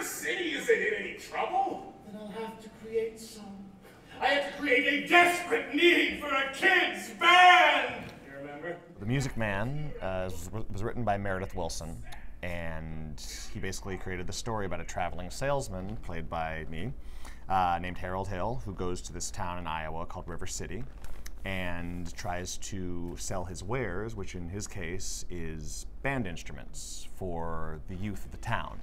City isn't in any trouble. Then I'll have to create some. I have to create a desperate need for a kids' band! You remember? The Music Man was written by Meredith Willson, and he basically created the story about a traveling salesman, played by me, named Harold Hill, who goes to this town in Iowa called River City, and tries to sell his wares, which in his case is band instruments for the youth of the town.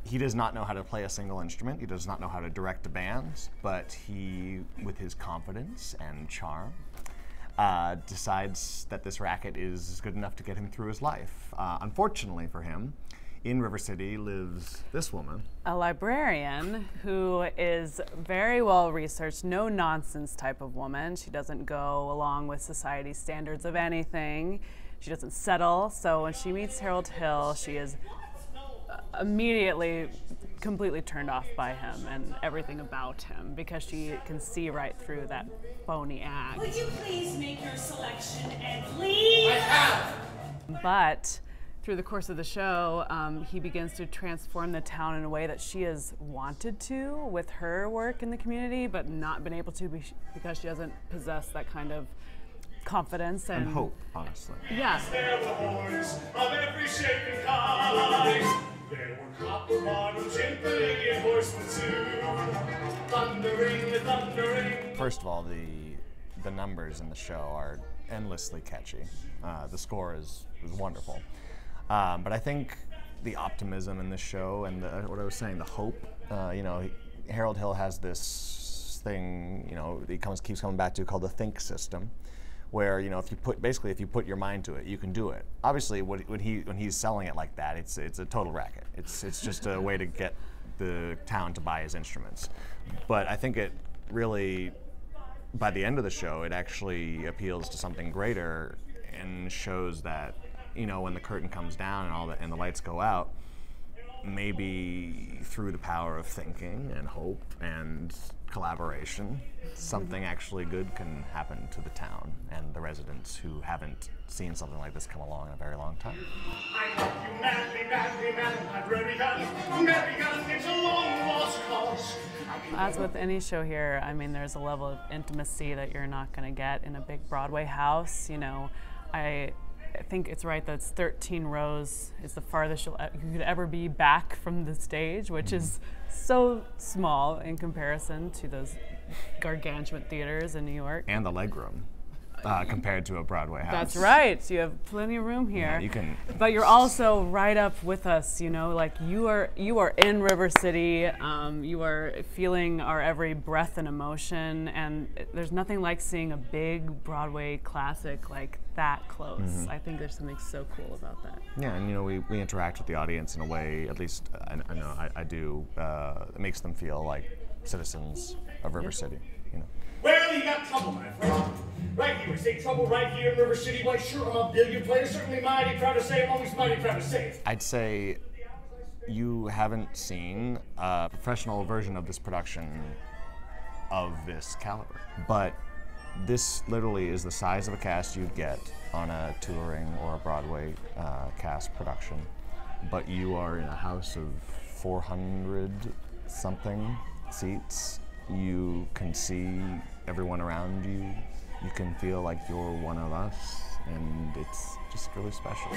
He does not know how to play a single instrument. He does not know how to direct a band, but he, with his confidence and charm, decides that this racket is good enough to get him through his life. Unfortunately for him, in River City lives this woman. A librarian who is very well researched, no nonsense type of woman. She doesn't go along with society's standards of anything. She doesn't settle. So when she meets Harold Hill, she is immediately completely turned off by him and everything about him because she can see right through that phony act. Would you please make your selection and leave? I have! But through the course of the show, he begins to transform the town in a way that she has wanted to with her work in the community, but not been able to because she doesn't possess that kind of confidence And hope, honestly. Yeah. There were horns of every shape and kind. There were copper bottoms, timpani, and horsemen too. Thundering, the thundering. First of all, the numbers in the show are endlessly catchy. The score is wonderful. But I think the optimism in this show and what I was saying, the hope, Harold Hill has this thing, he keeps coming back to called the think system, where if you put your mind to it, you can do it. Obviously, when he's selling it like that, it's a total racket. It's just a way to get the town to buy his instruments. But I think it really, by the end of the show, it actually appeals to something greater and shows that when the curtain comes down and the lights go out, maybe through the power of thinking and hope and collaboration, something actually good can happen to the town and the residents who haven't seen something like this come along in a very long time. I love you madly, madly, madly, madly, madly, it's a long lost cause. As with any show here, I mean, there's a level of intimacy that you're not going to get in a big Broadway house. I think it's right that it's 13 rows. It's the farthest you could ever be back from the stage, which is so small in comparison to those gargantuan theaters in New York. And the legroom, compared to a Broadway house. That's right. So you have plenty of room here. Yeah, you can. But you're also right up with us. Like you are in River City. You are feeling our every breath and emotion. And there's nothing like seeing a big Broadway classic like that close. Mm-hmm. I think there's something so cool about that. Yeah, and we interact with the audience in a way, at least I know I do, it makes them feel like citizens of River City. Well, you got trouble, my friend. Right here, we say trouble right here in River City. Why, sure, I'm a billiard player, certainly mighty proud to say, I'm always mighty proud to say it. I'd say you haven't seen a professional version of this production of this caliber, but this literally is the size of a cast you'd get on a touring or a Broadway cast production, but you are in a house of 400-something seats. You can see everyone around you. You can feel like you're one of us, and it's just really special.